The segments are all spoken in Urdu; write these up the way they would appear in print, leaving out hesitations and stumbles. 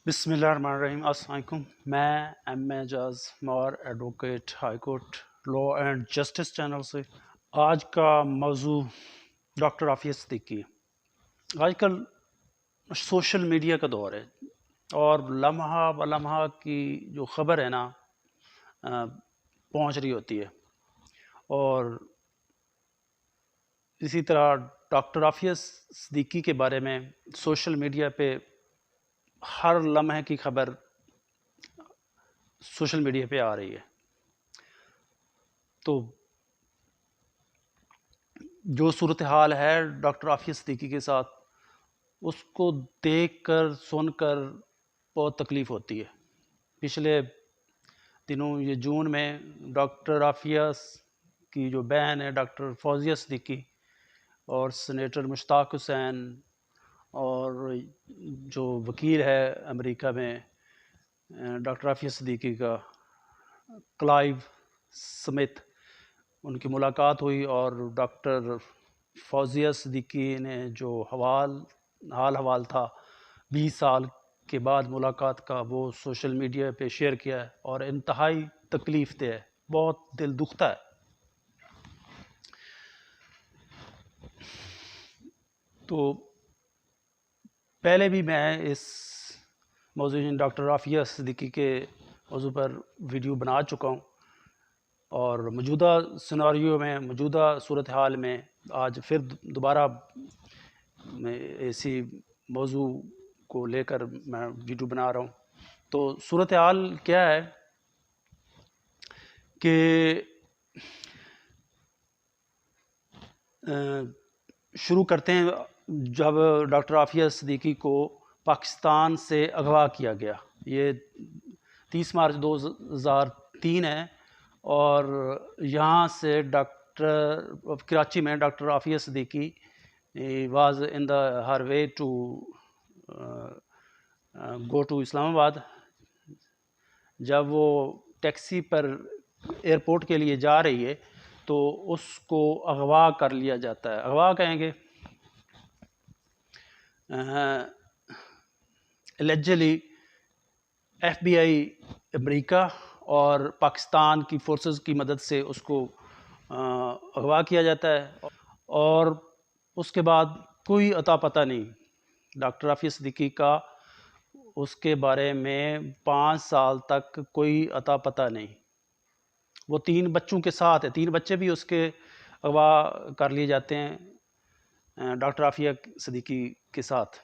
بسم اللہ الرحمن الرحیم۔ السلام علیکم، میں ایم اعجاز مار advocate high court law and justice channel سے۔ آج کا موضوع ڈاکٹر عافیہ صدیقی۔ آج کل سوشل میڈیا کا دور ہے اور لمحہ بلمحہ کی جو خبر ہے نا پہنچ رہی ہوتی ہے، اور اسی طرح ڈاکٹر عافیہ صدیقی کے بارے میں سوشل میڈیا پہ ہر لمحے کی خبر سوشل میڈیا پہ آ رہی ہے۔ تو جو صورتحال ہے ڈاکٹر عافیہ صدیقی کے ساتھ، اس کو دیکھ کر سن کر بہت تکلیف ہوتی ہے۔ پچھلے دنوں یہ جون میں ڈاکٹر عافیہ کی جو بہن ہے ڈاکٹر فوزیہ صدیقی اور سینیٹر مشتاق حسین اور جو وکیل ہے امریکہ میں ڈاکٹر عافیہ صدیقی کا کلائیو سمتھ، ان کی ملاقات ہوئی، اور ڈاکٹر فوزیہ صدیقی نے جو حال حوال تھا 20 سال کے بعد ملاقات کا، وہ سوشل میڈیا پہ شیئر کیا ہے، اور انتہائی تکلیف دہ ہے، بہت دل دکھتا ہے۔ تو پہلے بھی میں اس موضوع ڈاکٹر عافیہ صدیقی کے موضوع پر ویڈیو بنا چکا ہوں، اور موجودہ سیناریو میں، موجودہ صورتحال میں آج پھر دوبارہ میں اسی موضوع کو لے کر میں ویڈیو بنا رہا ہوں۔ تو صورتحال کیا ہے کہ شروع کرتے ہیں جب ڈاکٹر عافیہ صدیقی کو پاکستان سے اغوا کیا گیا۔ یہ 30 مارچ 2003 ہے، اور یہاں سے کراچی میں doctor Aafia Siddiqui was in the her way to go to Islamabad. جب وہ ٹیکسی پر ایئرپورٹ کے لیے جا رہی ہے تو اس کو اغوا کر لیا جاتا ہے۔ اغوا کہیں گے الیجلی ایف بی آئی امریکہ اور پاکستان کی فورسز کی مدد سے اس کو اغوا کیا جاتا ہے، اور اس کے بعد کوئی اتا پتہ نہیں ڈاکٹر عافیہ صدیقی کا، اس کے بارے میں 5 سال تک کوئی اتا پتہ نہیں۔ وہ 3 بچوں کے ساتھ ہے، 3 بچے بھی اس کے اغوا کر لیے جاتے ہیں ڈاکٹر عافیہ صدیقی کے ساتھ،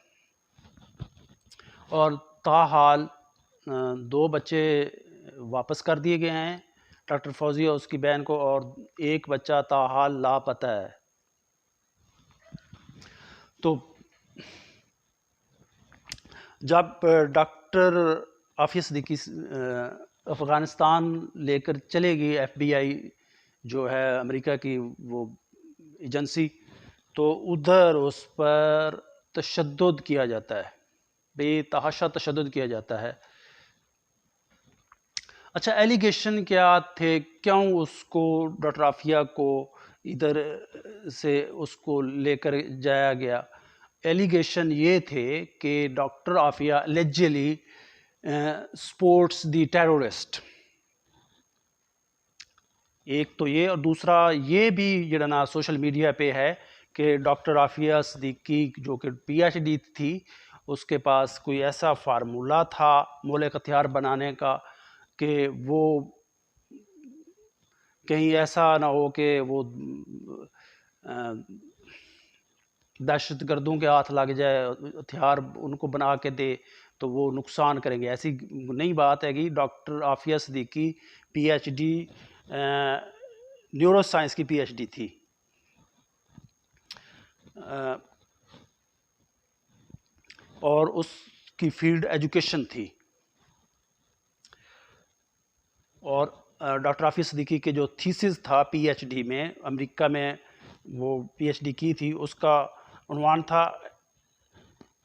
اور تاحال 2 بچے واپس کر دیے گئے ہیں ڈاکٹر فوزیہ اس کی بہن کو، اور 1 بچہ تاحال لاپتہ ہے۔ تو جب ڈاکٹر عافیہ صدیقی افغانستان لے کر چلے گئی ایف بی آئی جو ہے امریکہ کی وہ ایجنسی، تو ادھر اس پر تشدد کیا جاتا ہے، بے تحاشا تشدد کیا جاتا ہے۔ اچھا، ایلیگیشن کیا تھے؟ کیوں اس کو ڈاکٹر عافیہ کو ادھر سے اس کو لے کر جایا گیا؟ ایلیگیشن یہ تھے کہ ڈاکٹر عافیہ لیجلی سپورٹس دی ٹیرورسٹ، ایک تو یہ، اور دوسرا یہ بھی جڑنا سوشل میڈیا پہ ہے کہ ڈاکٹر عافیہ صدیقی جو کہ پی ایچ ڈی تھی، اس کے پاس کوئی ایسا فارمولہ تھا مولک ہتھیار بنانے کا کہ وہ کہیں ایسا نہ ہو کہ وہ دہشت گردوں کے ہاتھ لگ جائے، ہتھیار ان کو بنا کے دے تو وہ نقصان کریں گے۔ ایسی نئی بات ہے کہ doctor Aafia Siddiqui P H D neuroscience کی پی ایچ ڈی تھی، اور اس کی فیلڈ ایجوکیشن تھی، اور ڈاکٹر عافیہ صدیقی کے جو تھیسس تھا پی ایچ ڈی میں، امریکہ میں وہ پی ایچ ڈی کی تھی، اس کا عنوان تھا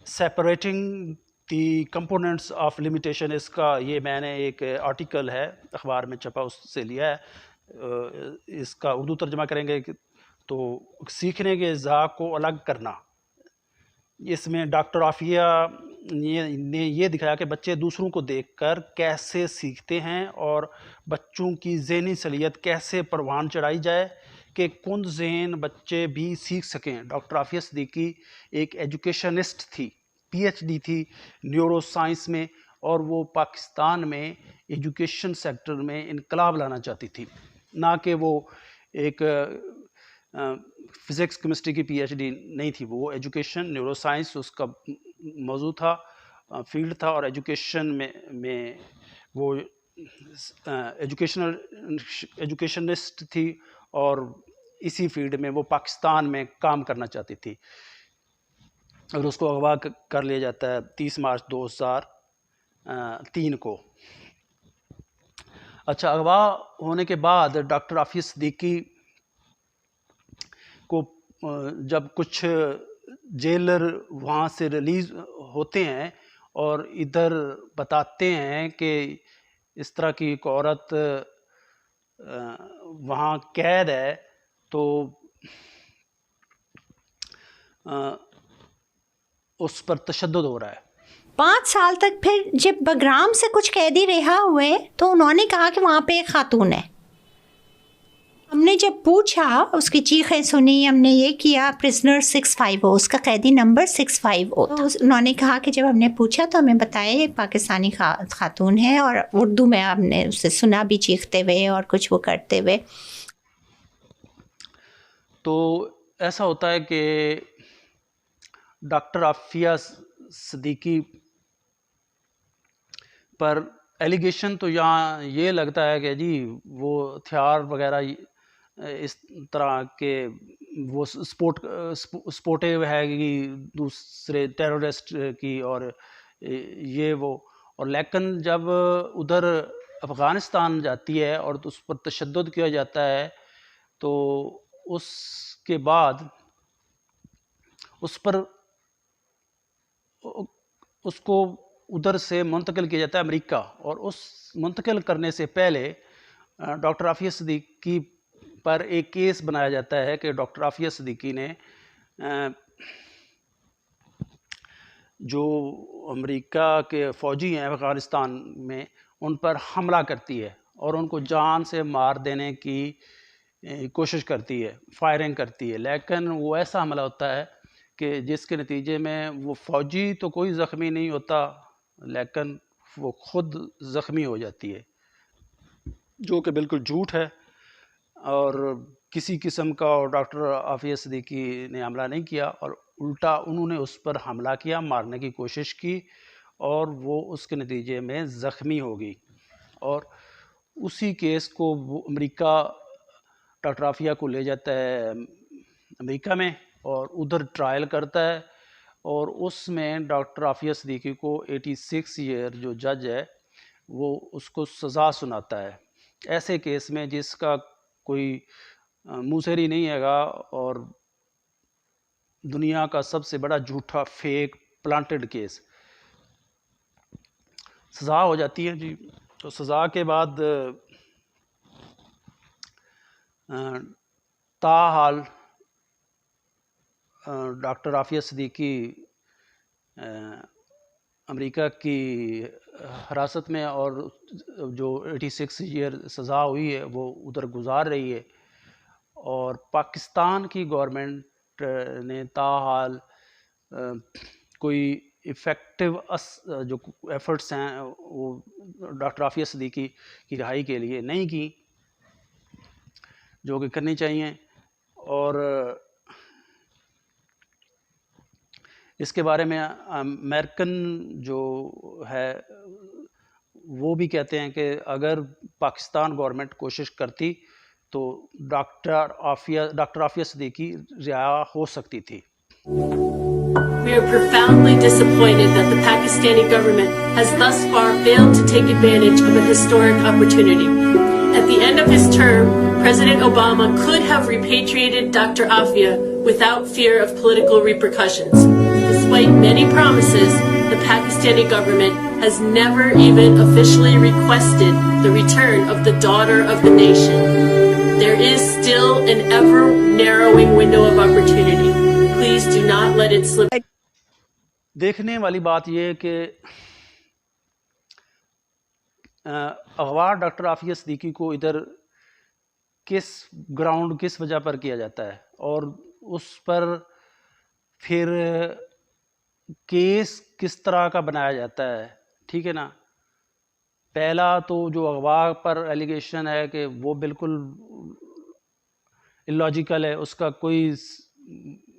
separating the components of limitation. اس کا یہ میں نے ایک آرٹیکل ہے اخبار میں چھپا، اس سے لیا ہے، اس کا اردو ترجمہ کریں گے تو سیکھنے کے اجزاء کو الگ کرنا۔ اس میں ڈاکٹر عافیہ نے یہ دکھایا کہ بچے دوسروں کو دیکھ کر کیسے سیکھتے ہیں اور بچوں کی ذہنی صلاحیت کیسے پروان چڑھائی جائے کہ کند ذہن بچے بھی سیکھ سکیں۔ ڈاکٹر عافیہ صدیقی ایک ایجوکیشنسٹ تھی، پی ایچ ڈی تھی نیورو سائنس میں، اور وہ پاکستان میں ایجوکیشن سیکٹر میں انقلاب لانا چاہتی تھی، نہ کہ وہ ایک فزکس کیمسٹری کی پی ایچ ڈی نہیں تھی۔ وہ ایجوکیشن نیورو سائنس اس کا موضوع تھا، فیلڈ تھا، اور ایجوکیشن میں وہ ایجوکیشنسٹ تھی، اور اسی فیلڈ میں وہ پاکستان میں کام کرنا چاہتی تھی۔ اور اس کو اغوا کر لیا جاتا ہے 30 مارچ 2003 کو۔ اچھا، اغوا ہونے کے بعد ڈاکٹر عافیہ صدیقی کو جب کچھ جیلر وہاں سے ریلیز ہوتے ہیں اور ادھر بتاتے ہیں کہ اس طرح کی ایک عورت وہاں قید ہے، تو اس پر تشدد ہو رہا ہے۔ 5 سال تک پھر جب بگرام سے کچھ قیدی رہا ہوئے تو انہوں نے کہا کہ وہاں پہ ایک خاتون ہے۔ ہم نے جب پوچھا، اس کی چیخیں سنی، ہم نے یہ کیا، پرزنر 650، اس کا قیدی نمبر 650 تھا۔ انہوں نے کہا کہ جب ہم نے پوچھا تو ہمیں بتایا یہ پاکستانی خاتون ہے، اور اردو میں ہم نے اسے سنا بھی چیختے ہوئے اور کچھ وہ کرتے ہوئے۔ تو ایسا ہوتا ہے کہ ڈاکٹر عافیہ صدیقی پر ایلیگیشن تو یہاں یہ لگتا ہے کہ جی وہ ہتھیار وغیرہ اس طرح کے وہ سپورٹیو ہے کہ دوسرے ٹیرورسٹ کی، اور یہ وہ، اور لیکن جب ادھر افغانستان جاتی ہے اور اس پر تشدد کیا جاتا ہے تو اس کے بعد اس کو ادھر سے منتقل کیا جاتا ہے امریکہ، اور اس منتقل کرنے سے پہلے ڈاکٹر عافیہ صدیقی پر ایک کیس بنایا جاتا ہے کہ ڈاکٹر عافیہ صدیقی نے جو امریکہ کے فوجی ہیں افغانستان میں ان پر حملہ کرتی ہے اور ان کو جان سے مار دینے کی کوشش کرتی ہے، فائرنگ کرتی ہے، لیکن وہ ایسا حملہ ہوتا ہے کہ جس کے نتیجے میں وہ فوجی تو کوئی زخمی نہیں ہوتا لیکن وہ خود زخمی ہو جاتی ہے، جو کہ بالکل جھوٹ ہے، اور کسی قسم کا ڈاکٹر عافیہ صدیقی نے حملہ نہیں کیا، اور الٹا انہوں نے اس پر حملہ کیا، مارنے کی کوشش کی، اور وہ اس کے نتیجے میں زخمی ہو گئی۔ اور اسی کیس کو وہ امریکہ ڈاکٹر عافیہ کو لے جاتا ہے امریکہ میں، اور ادھر ٹرائل کرتا ہے، اور اس میں ڈاکٹر عافیہ صدیقی کو 86 ایئر جو جج ہے وہ اس کو سزا سناتا ہے، ایسے کیس میں جس کا کوئی موسری نہیں ہے گا، اور دنیا کا سب سے بڑا جھوٹا فیک پلانٹڈ کیس۔ سزا ہو جاتی ہے جی، تو سزا کے بعد تاحال ڈاکٹر عافیہ صدیقی امریکہ کی حراست میں، اور جو 86 ایئر سزا ہوئی ہے وہ ادھر گزار رہی ہے، اور پاکستان کی گورنمنٹ نے تاحال کوئی ایفیکٹو جو ایفرٹس ہیں وہ ڈاکٹر عافیہ صدیقی کی رہائی کے لیے نہیں کی، جو کہ کرنی چاہیے۔ اور اس کے بارے میں امریکن جو ہے وہ بھی کہتے ہیں کہ اگر پاکستان گورنمنٹ کوشش کرتی تو ڈاکٹر عافیہ صدیقی رہا ہو سکتی تھی۔ We are profoundly disappointed that the Pakistani government has thus far failed to take advantage of a historic opportunity. At the end of his term, President Obama could have repatriated Dr. Afia without fear of political repercussions. Despite many promises, the Pakistani government has never even officially requested the return of the daughter of the nation. There is still an ever narrowing window of opportunity. Please do not let it slip. دیکھنے والی بات یہ ہے کہ اغوا ڈاکٹر عافیہ صدیقی کو ادھر کس گراؤنڈ کس وجہ پر کیا جاتا ہے اور اس پر پھر کیس کس طرح کا بنایا جاتا ہے، ٹھیک ہے نا. پہلا تو جو اغوا پر ایلیگیشن ہے کہ وہ بالکل اللاجیکل ہے، اس کا کوئی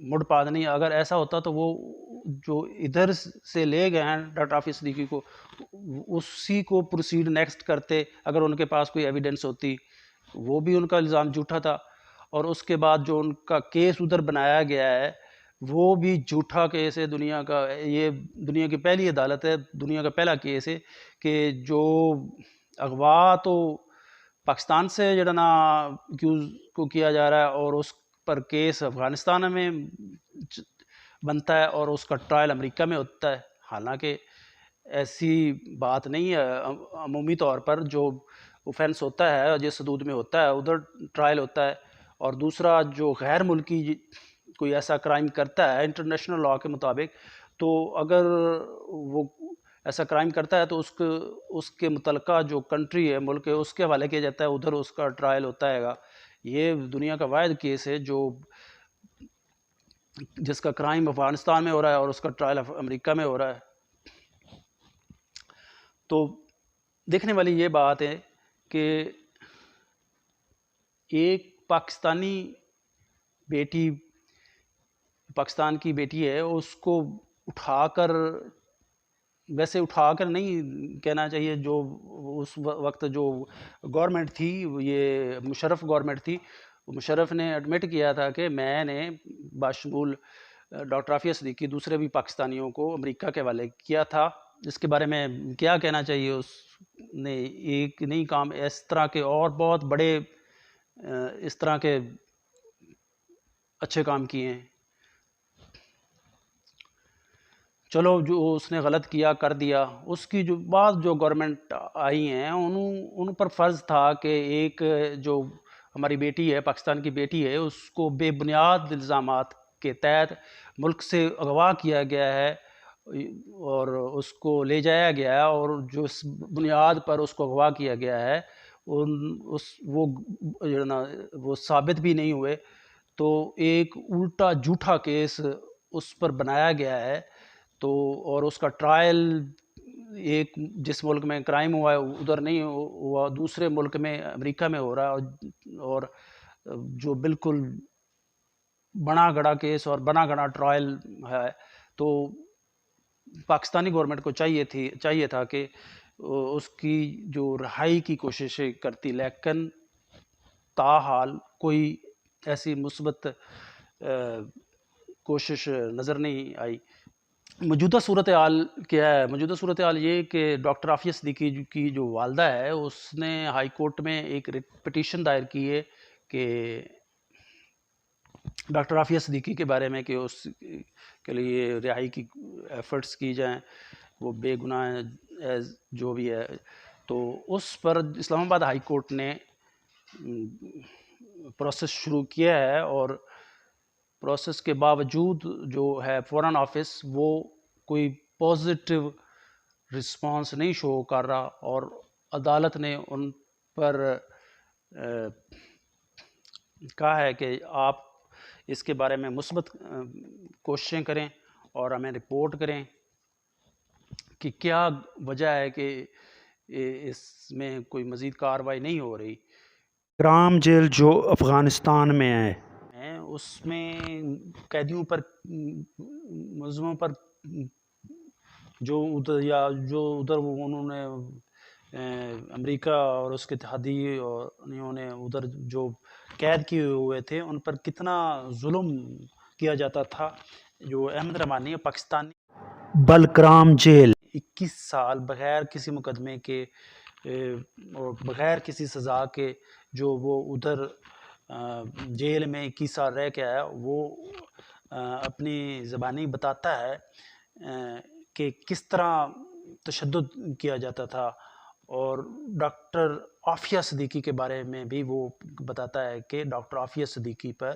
مڑ پاد نہیں. اگر ایسا ہوتا تو وہ جو ادھر سے لے گئے ہیں ڈاکٹر عافیہ صدیقی کو اسی کو پروسیڈ نیکسٹ کرتے اگر ان کے پاس کوئی ایویڈنس ہوتی. وہ بھی ان کا الزام جھوٹا تھا، اور اس کے بعد جو ان کا کیس ادھر بنایا گیا ہے وہ بھی جھوٹا کیس ہے. دنیا کا یہ دنیا کی پہلی عدالت ہے، دنیا کا پہلا کیس ہے کہ جو اغوا تو پاکستان سے جڑا نا ایکیوز کو کیا جا رہا ہے اور اس پر کیس افغانستان میں بنتا ہے اور اس کا ٹرائل امریکہ میں ہوتا ہے. حالانکہ ایسی بات نہیں ہے. عمومی طور پر جو اوفینس ہوتا ہے جس حدود میں ہوتا ہے ادھر ٹرائل ہوتا ہے. اور دوسرا جو غیر ملکی کوئی ایسا کرائم کرتا ہے انٹرنیشنل لاء کے مطابق، تو اگر وہ ایسا کرائم کرتا ہے تو اس کے متعلقہ جو کنٹری ہے، ملک ہے، اس کے حوالے کیا جاتا ہے، ادھر اس کا ٹرائل ہوتا ہے گا. یہ دنیا کا واحد کیس ہے جس کا کرائم افغانستان میں ہو رہا ہے اور اس کا ٹرائل امریکہ میں ہو رہا ہے. تو دیکھنے والی یہ بات ہے کہ ایک پاکستانی بیٹی، پاکستان کی بیٹی ہے، اس کو اٹھا کر، ویسے اٹھا کر نہیں کہنا چاہیے، جو اس وقت جو گورنمنٹ تھی، یہ مشرف گورنمنٹ تھی، مشرف نے ایڈمٹ کیا تھا کہ میں نے باشمول ڈاکٹر عافیہ صدیقی دوسرے بھی پاکستانیوں کو امریکہ کے حوالے کیا تھا. اس کے بارے میں کیا کہنا چاہیے، اس نے ایک نہیں کام اس طرح کے اور بہت بڑے اس طرح کے اچھے کام کیے ہیں. چلو جو اس نے غلط کیا کر دیا. اس کی جو بعض جو گورنمنٹ آئی ہیں ان پر فرض تھا کہ ایک جو ہماری بیٹی ہے، پاکستان کی بیٹی ہے، اس کو بے بنیاد الزامات کے تحت ملک سے اغوا کیا گیا ہے اور اس کو لے جایا گیا ہے، اور جو اس بنیاد پر اس کو اغوا کیا گیا ہے وہ ثابت بھی نہیں ہوئے، تو ایک الٹا جھوٹا کیس اس پر بنایا گیا ہے. تو اور اس کا ٹرائل ایک جس ملک میں کرائم ہوا ہے ادھر نہیں ہوا، دوسرے ملک میں امریکہ میں ہو رہا ہے، اور جو بالکل بنا گڑا کیس اور بنا گڑا ٹرائل ہے. تو پاکستانی گورنمنٹ کو چاہیے تھا کہ اس کی جو رہائی کی کوششیں کرتی، لیکن تاحال کوئی ایسی مثبت کوشش نظر نہیں آئی. موجودہ صورتحال کیا ہے؟ موجودہ صورتحال یہ کہ ڈاکٹر عافیہ صدیقی کی جو والدہ ہے اس نے ہائی کورٹ میں ایک پٹیشن دائر کی ہے کہ ڈاکٹر عافیہ صدیقی کے بارے میں کہ اس کے لیے رہائی کی ایفرٹس کی جائیں، وہ بے گناہ جو بھی ہے. تو اس پر اسلام آباد ہائی کورٹ نے پروسیس شروع کیا ہے، اور پروسیس کے باوجود جو ہے فورن آفس وہ کوئی پازیٹیو رسپانس نہیں شو کر رہا، اور عدالت نے ان پر کہا ہے کہ آپ اس کے بارے میں مثبت کوششیں کریں اور ہمیں رپورٹ کریں کہ کیا وجہ ہے کہ اس میں کوئی مزید کارروائی نہیں ہو رہی. کرام جیل جو افغانستان میں ہے، اس میں قیدیوں پر، ملزموں پر جو ادھر انہوں نے امریکہ اور اس کے اتحادی اور انہوں نے ادھر جو قید کیے ہوئے تھے ان پر کتنا ظلم کیا جاتا تھا. جو احمد رحمانی پاکستانی بلکرام جیل 21 سال بغیر کسی مقدمے کے اور بغیر کسی سزا کے جو وہ ادھر جیل میں 21 سال رہ کے آیا، وہ اپنی زبانی بتاتا ہے کہ کس طرح تشدد کیا جاتا تھا. اور ڈاکٹر عافیہ صدیقی کے بارے میں بھی وہ بتاتا ہے کہ ڈاکٹر عافیہ صدیقی پر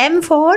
M4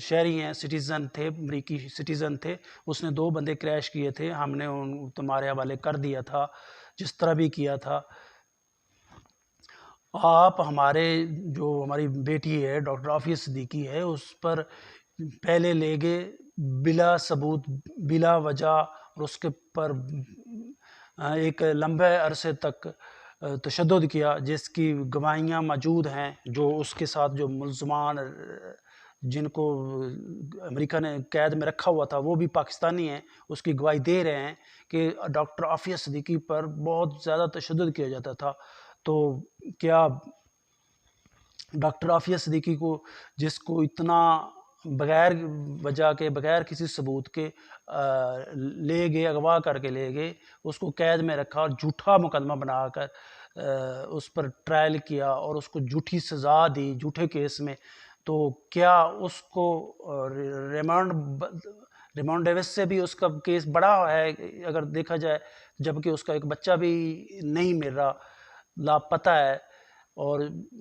شہری ہیں، سٹیزن تھے، امریکی سٹیزن تھے، اس نے 2 بندے کریش کیے تھے، ہم نے تمہارے حوالے کر دیا تھا، جس طرح بھی کیا تھا. آپ ہماری بیٹی ہے ڈاکٹر عافیہ صدیقی ہے، اس پر پہلے لے گئے بلا ثبوت، بلا وجہ، اور اس کے پر ایک لمبے عرصے تک تشدد کیا، جس کی گواہیاں موجود ہیں. جو اس کے ساتھ جو ملزمان جن کو امریکہ نے قید میں رکھا ہوا تھا وہ بھی پاکستانی ہیں، اس کی گواہی دے رہے ہیں کہ ڈاکٹر عافیہ صدیقی پر بہت زیادہ تشدد کیا جاتا تھا. تو کیا ڈاکٹر عافیہ صدیقی کو، جس کو اتنا بغیر وجہ کے، بغیر کسی ثبوت کے لے گئے، اغوا کر کے لے گئے، اس کو قید میں رکھا اور جھوٹا مقدمہ بنا کر اس پر ٹرائل کیا اور اس کو جھوٹی سزا دی جھوٹے کیس میں، تو کیا اس کو ریمانڈ ڈیوس سے بھی اس کا کیس بڑا ہے اگر دیکھا جائے، جبکہ اس کا ایک بچہ بھی نہیں مل رہا، لاپتہ ہے، اور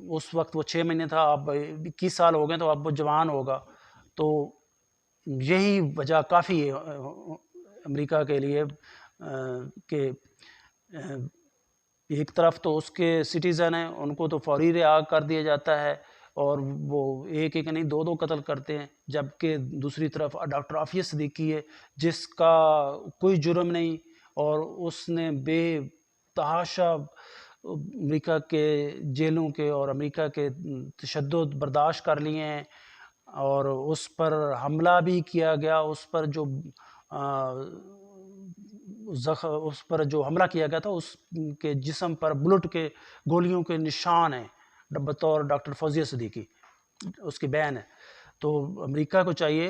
اس وقت وہ 6 مہینے تھا، اب 21 سال ہو گئے تو اب وہ جوان ہوگا. تو یہی وجہ کافی ہے امریکہ کے لیے کہ ایک طرف تو اس کے سٹیزن ہیں، ان کو تو فوری رہا کر دیا جاتا ہے، اور وہ ایک نہیں 2 قتل کرتے ہیں، جبکہ دوسری طرف ڈاکٹر عافیہ صدیقی ہے جس کا کوئی جرم نہیں، اور اس نے بے تحاشا امریکہ کے جیلوں کے اور امریکہ کے تشدد برداشت کر لیے ہیں، اور اس پر حملہ بھی کیا گیا، اس پر جو حملہ کیا گیا تھا اس کے جسم پر بلٹ کے گولیوں کے نشان ہیں بطور ڈاکٹر فوزیہ صدیقی، اس کی بہن ہے. تو امریکہ کو چاہیے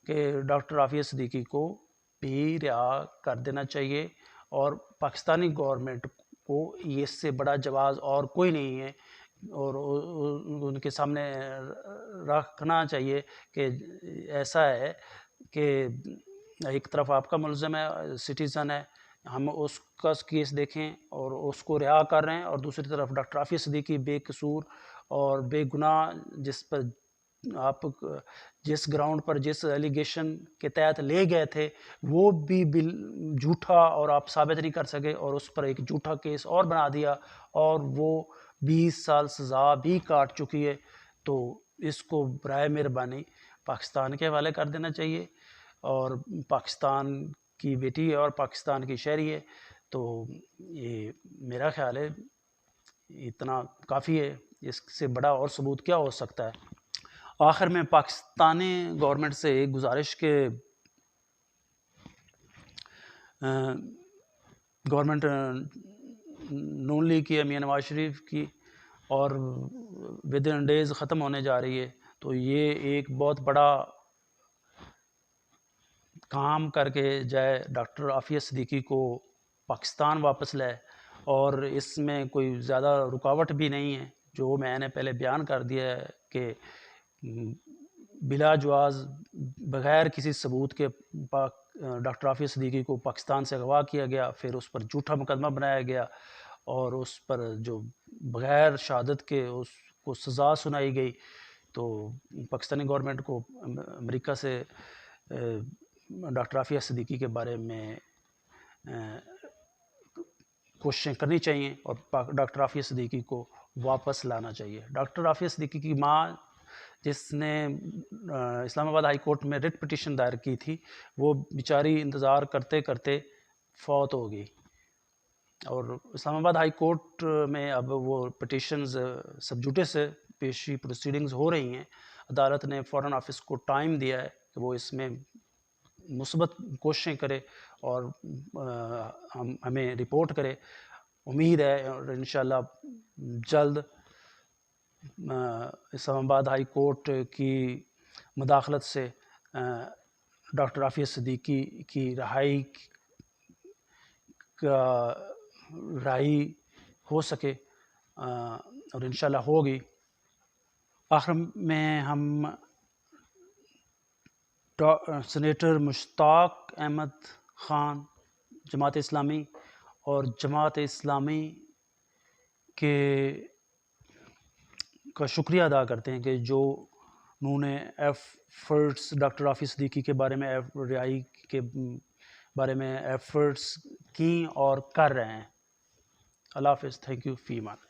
کہ ڈاکٹر عافیہ صدیقی کو بھی رہا کر دینا چاہیے، اور پاکستانی گورنمنٹ کو اس سے بڑا جواز اور کوئی نہیں ہے، اور ان کے سامنے رکھنا چاہیے کہ ایسا ہے کہ ایک طرف آپ کا ملزم ہے، سٹیزن ہے، ہم اس کا کیس دیکھیں اور اس کو رہا کر رہے ہیں، اور دوسری طرف ڈاکٹر عافیہ صدیقی بے قصور اور بے گناہ، جس پر آپ جس گراؤنڈ پر جس ایلیگیشن کے تحت لے گئے تھے وہ بھی جھوٹا اور آپ ثابت نہیں کر سکے، اور اس پر ایک جھوٹا کیس اور بنا دیا، اور وہ 20 سال سزا بھی کاٹ چکی ہے. تو اس کو برائے مہربانی پاکستان کے حوالے کر دینا چاہیے، اور پاکستان کی بیٹی ہے اور پاکستان کی شہری ہے، تو یہ میرا خیال ہے اتنا کافی ہے، اس سے بڑا اور ثبوت کیا ہو سکتا ہے. آخر میں پاکستانی گورنمنٹ سے ایک گزارش کہ گورنمنٹ نون لیگ کی میاں نواز شریف کی اور ود ان ڈیز ختم ہونے جا رہی ہے، تو یہ ایک بہت بڑا کام کر کے جائے، ڈاکٹر عافیہ صدیقی کو پاکستان واپس لائے، اور اس میں کوئی زیادہ رکاوٹ بھی نہیں ہے، جو میں نے پہلے بیان کر دیا ہے کہ بلا جواز بغیر کسی ثبوت کے ڈاکٹر عافیہ صدیقی کو پاکستان سے اغوا کیا گیا، پھر اس پر جھوٹا مقدمہ بنایا گیا، اور اس پر جو بغیر شہادت کے اس کو سزا سنائی گئی. تو پاکستانی گورنمنٹ کو امریکہ سے ڈاکٹر عافیہ صدیقی کے بارے میں کوششیں کرنی چاہیے، اور ڈاکٹر عافیہ صدیقی کو واپس لانا چاہیے. ڈاکٹر عافیہ صدیقی کی ماں، جس نے اسلام آباد ہائی کورٹ میں ریٹ پٹیشن دائر کی تھی، وہ بیچاری انتظار کرتے کرتے فوت ہو گئی، اور اسلام آباد ہائی کورٹ میں اب وہ پٹیشنز سب جوڈیس سے پیشی پروسیڈنگز ہو رہی ہیں. عدالت نے فارن آفس کو ٹائم دیا ہے کہ وہ اس میں مثبت کوششیں کرے اور ہمیں رپورٹ کرے. امید ہے اور انشاءاللہ جلد اسلام آباد ہائی کورٹ کی مداخلت سے ڈاکٹر عافیہ صدیقی کی رہائی ہو سکے، اور انشاءاللہ ہوگی. آخر میں ہم سینیٹر مشتاق احمد خان جماعت اسلامی اور جماعت اسلامی کا شکریہ ادا کرتے ہیں کہ جو انہوں نے ایفرٹس ڈاکٹر عافیہ صدیقی کے بارے میں رہائی کے بارے میں ایفرٹس کی اور کر رہے ہیں. اللہ حافظ. Thank you. فی امان.